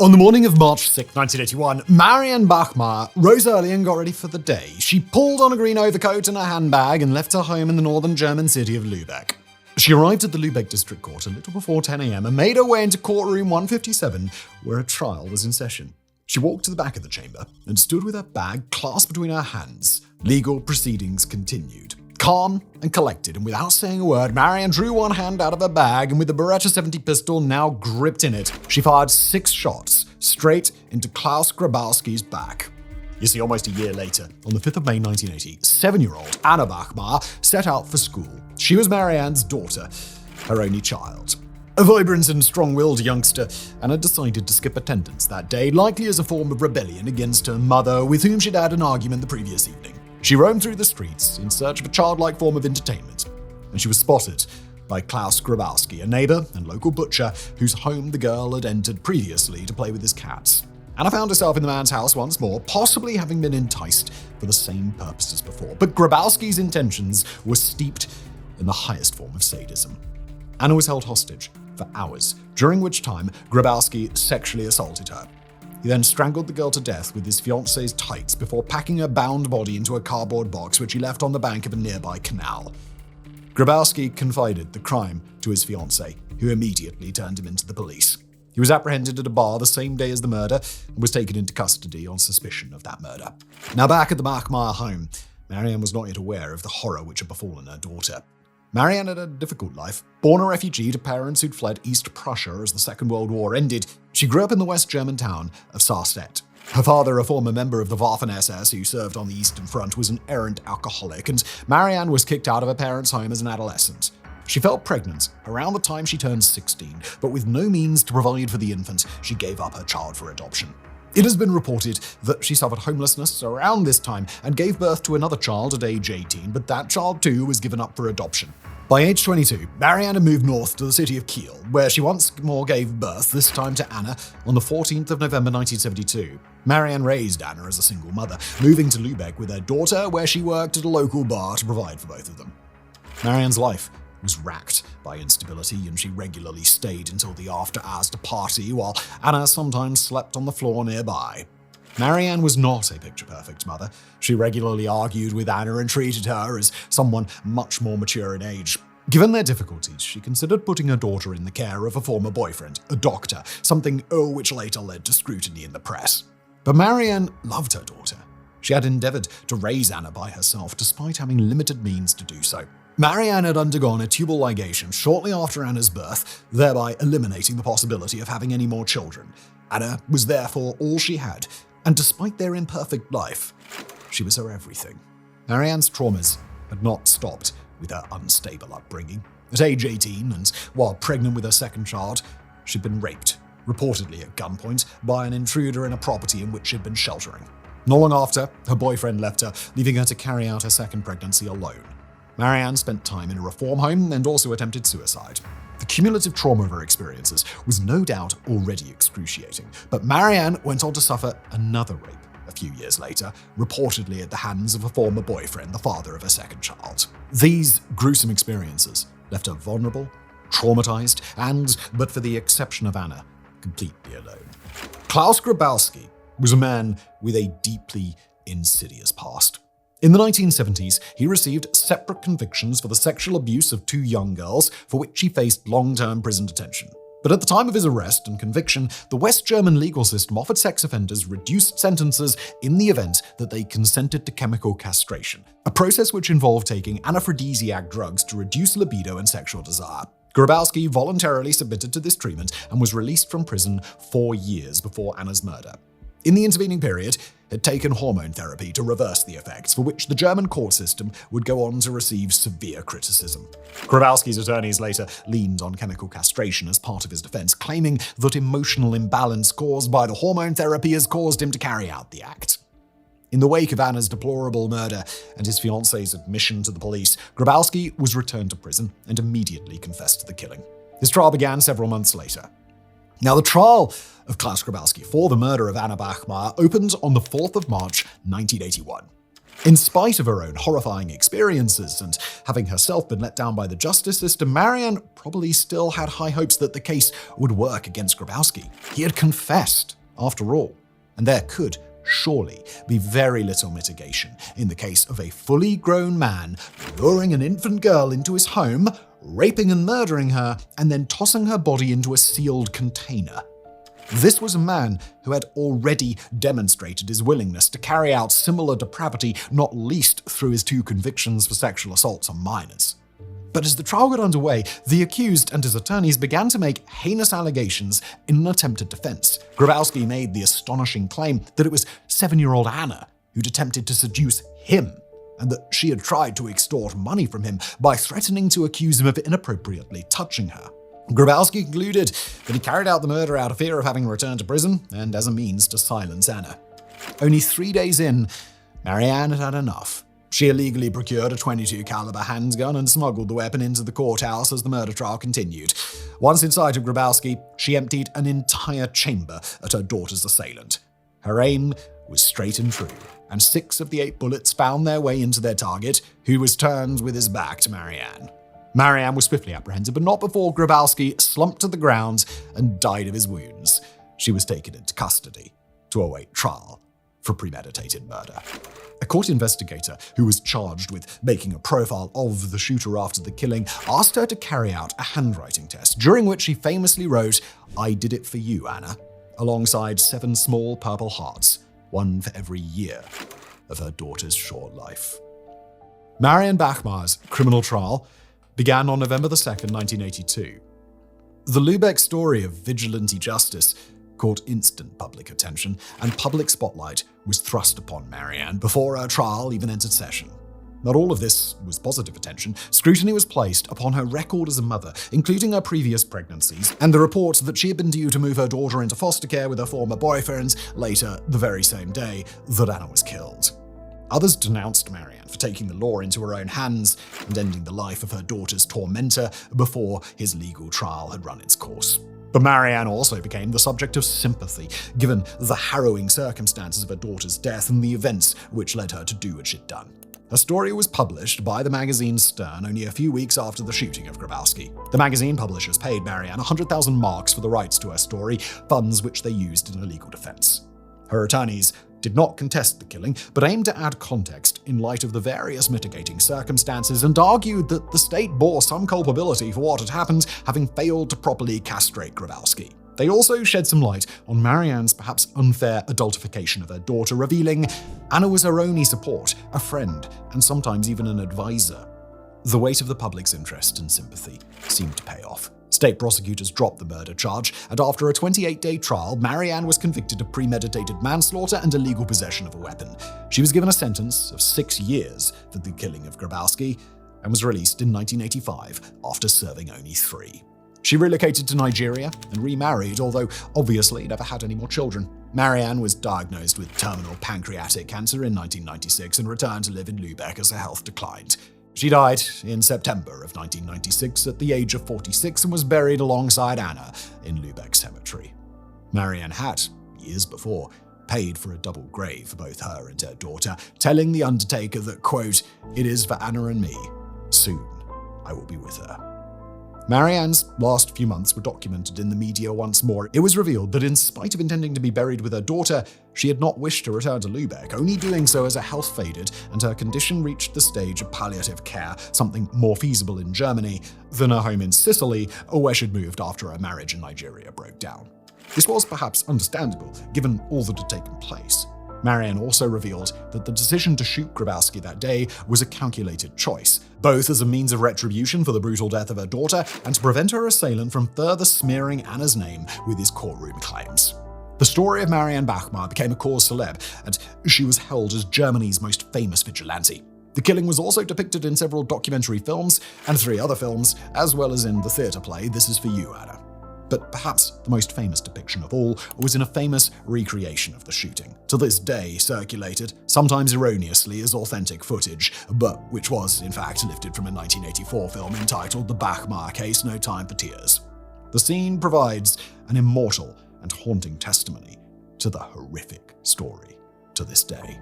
On the morning of March 6, 1981, Marianne Bachmeier rose early and got ready for the day. She pulled on a green overcoat and a handbag and left her home in the northern German city of Lübeck. She arrived at the Lübeck District Court a little before 10 a.m. and made her way into courtroom 157, where a trial was in session. She walked to the back of the chamber and stood with her bag clasped between her hands. Legal proceedings continued. Calm and collected, and without saying a word, Marianne drew one hand out of her bag, and with the Beretta 70 pistol now gripped in it, she fired 6 shots straight into Klaus Grabowski's back. You see, almost a year later, on the 5th of May 1980, 7-year-old Anna Bachmeier set out for school. She was Marianne's daughter, her only child. A vibrant and strong-willed youngster, Anna decided to skip attendance that day, likely as a form of rebellion against her mother, with whom she'd had an argument the previous evening. She roamed through the streets in search of a childlike form of entertainment, and she was spotted by Klaus Grabowski, a neighbor and local butcher whose home the girl had entered previously to play with his cats. Anna found herself in the man's house once more, possibly having been enticed for the same purpose as before. But Grabowski's intentions were steeped in the highest form of sadism. Anna was held hostage for hours, during which time Grabowski sexually assaulted her. He then strangled the girl to death with his fiancée's tights before packing her bound body into a cardboard box which he left on the bank of a nearby canal. Grabowski confided the crime to his fiancée, who immediately turned him into the police. He was apprehended at a bar the same day as the murder and was taken into custody on suspicion of that murder. Now back at the Bachmeier home, Marianne was not yet aware of the horror which had befallen her daughter. Marianne had a difficult life. Born a refugee to parents who'd fled East Prussia as the Second World War ended, she grew up in the West German town of Sarstedt. Her father, a former member of the Waffen-SS who served on the Eastern Front, was an errant alcoholic, and Marianne was kicked out of her parents' home as an adolescent. She fell pregnant around the time she turned 16, but with no means to provide for the infant, she gave up her child for adoption. It has been reported that she suffered homelessness around this time and gave birth to another child at age 18, but that child too was given up for adoption. By age 22, Marianne had moved north to the city of Kiel, where she once more gave birth, this time to Anna, on the 14th of November 1972. Marianne raised Anna as a single mother, moving to Lübeck with her daughter, where she worked at a local bar to provide for both of them. Marianne's life was racked by instability, and she regularly stayed until the after-hours to party, while Anna sometimes slept on the floor nearby. Marianne was not a picture-perfect mother. She regularly argued with Anna and treated her as someone much more mature in age. Given their difficulties, she considered putting her daughter in the care of a former boyfriend, a doctor, something which later led to scrutiny in the press. But Marianne loved her daughter. She had endeavored to raise Anna by herself, despite having limited means to do so. Marianne had undergone a tubal ligation shortly after Anna's birth, thereby eliminating the possibility of having any more children. Anna was therefore all she had, and despite their imperfect life, she was her everything. Marianne's traumas had not stopped with her unstable upbringing. At age 18, and while pregnant with her second child, she'd been raped, reportedly at gunpoint, by an intruder in a property in which she'd been sheltering. Not long after, her boyfriend left her, leaving her to carry out her second pregnancy alone. Marianne spent time in a reform home and also attempted suicide. The cumulative trauma of her experiences was no doubt already excruciating, but Marianne went on to suffer another rape a few years later, reportedly at the hands of a former boyfriend, the father of her second child. These gruesome experiences left her vulnerable, traumatized, and, but for the exception of Anna, completely alone. Klaus Grabowski was a man with a deeply insidious past. In the 1970s, he received separate convictions for the sexual abuse of 2 young girls, for which he faced long-term prison detention. But at the time of his arrest and conviction, the West German legal system offered sex offenders reduced sentences in the event that they consented to chemical castration, a process which involved taking anaphrodisiac drugs to reduce libido and sexual desire. Grabowski voluntarily submitted to this treatment and was released from prison 4 years before Anna's murder. In the intervening period, had taken hormone therapy to reverse the effects, for which the German court system would go on to receive severe criticism. Grabowski's attorneys later leaned on chemical castration as part of his defense, claiming that emotional imbalance caused by the hormone therapy has caused him to carry out the act. In the wake of Anna's deplorable murder and his fiancée's admission to the police, Grabowski was returned to prison and immediately confessed to the killing. His trial began several months later. Now, the trial of Klaus Grabowski for the murder of Anna Bachmeier opened on the 4th of March, 1981. In spite of her own horrifying experiences and having herself been let down by the justice system, Marianne probably still had high hopes that the case would work against Grabowski. He had confessed, after all, and there could surely be very little mitigation in the case of a fully grown man luring an infant girl into his home, raping and murdering her, and then tossing her body into a sealed container. This was a man who had already demonstrated his willingness to carry out similar depravity, not least through his 2 convictions for sexual assaults on minors. But as the trial got underway, the accused and his attorneys began to make heinous allegations in an attempted defense. Grabowski made the astonishing claim that it was 7-year-old Anna who'd attempted to seduce him, and that she had tried to extort money from him by threatening to accuse him of inappropriately touching her. Grabowski concluded that he carried out the murder out of fear of having returned to prison and as a means to silence Anna. Only 3 days in, Marianne had had enough. She illegally procured a .22 caliber handgun and smuggled the weapon into the courthouse as the murder trial continued. Once inside of Grabowski, she emptied an entire chamber at her daughter's assailant. Her aim was straight and true, and 6 of the 8 bullets found their way into their target, who was turned with his back to Marianne. Marianne was swiftly apprehended, but not before Grabowski slumped to the ground and died of his wounds. She was taken into custody to await trial for premeditated murder. A court investigator who was charged with making a profile of the shooter after the killing asked her to carry out a handwriting test, during which she famously wrote, "I did it for you, Anna," alongside 7 small purple hearts, 1 for every year of her daughter's short life. Marianne Bachmeier's criminal trial began on November 2nd, 1982. The Lübeck story of vigilante justice caught instant public attention, and public spotlight was thrust upon Marianne before her trial even entered session. Not all of this was positive attention. Scrutiny was placed upon her record as a mother, including her previous pregnancies, and the report that she had been due to move her daughter into foster care with her former boyfriends later the very same day that Anna was killed. Others denounced Marianne for taking the law into her own hands and ending the life of her daughter's tormentor before his legal trial had run its course. But Marianne also became the subject of sympathy, given the harrowing circumstances of her daughter's death and the events which led her to do what she'd done. Her story was published by the magazine Stern only a few weeks after the shooting of Grabowski. The magazine publishers paid Marianne 100,000 marks for the rights to her story, funds which they used in a legal defense. Her attorneys did not contest the killing, but aimed to add context in light of the various mitigating circumstances and argued that the state bore some culpability for what had happened, having failed to properly castrate Grabowski. They also shed some light on Marianne's perhaps unfair adultification of her daughter, revealing Anna was her only support, a friend, and sometimes even an advisor. The weight of the public's interest and sympathy seemed to pay off. State prosecutors dropped the murder charge, and after a 28-day trial, Marianne was convicted of premeditated manslaughter and illegal possession of a weapon. She was given a sentence of 6 years for the killing of Grabowski and was released in 1985 after serving only 3. She relocated to Nigeria and remarried, although obviously never had any more children. Marianne was diagnosed with terminal pancreatic cancer in 1996 and returned to live in Lübeck as her health declined. She died in September of 1996 at the age of 46 and was buried alongside Anna in Lübeck Cemetery. Marianne had, years before, paid for a double grave for both her and her daughter, telling the undertaker that, quote, "It is for Anna and me. Soon I will be with her." Marianne's last few months were documented in the media once more. It was revealed that in spite of intending to be buried with her daughter, she had not wished to return to Lübeck, only doing so as her health faded and her condition reached the stage of palliative care, something more feasible in Germany than her home in Sicily, where she'd moved after her marriage in Nigeria broke down. This was perhaps understandable, given all that had taken place. Marianne also revealed that the decision to shoot Grabowski that day was a calculated choice, both as a means of retribution for the brutal death of her daughter and to prevent her assailant from further smearing Anna's name with his courtroom claims. The story of Marianne Bachmeier became a cause célèbre, and she was hailed as Germany's most famous vigilante. The killing was also depicted in several documentary films and 3 other films, as well as in the theatre play This Is For You, Anna. But perhaps the most famous depiction of all was in a famous recreation of the shooting, to this day circulated, sometimes erroneously as authentic footage, but which was, in fact, lifted from a 1984 film entitled The Bachmeier Case: No Time for Tears. The scene provides an immortal and haunting testimony to the horrific story to this day.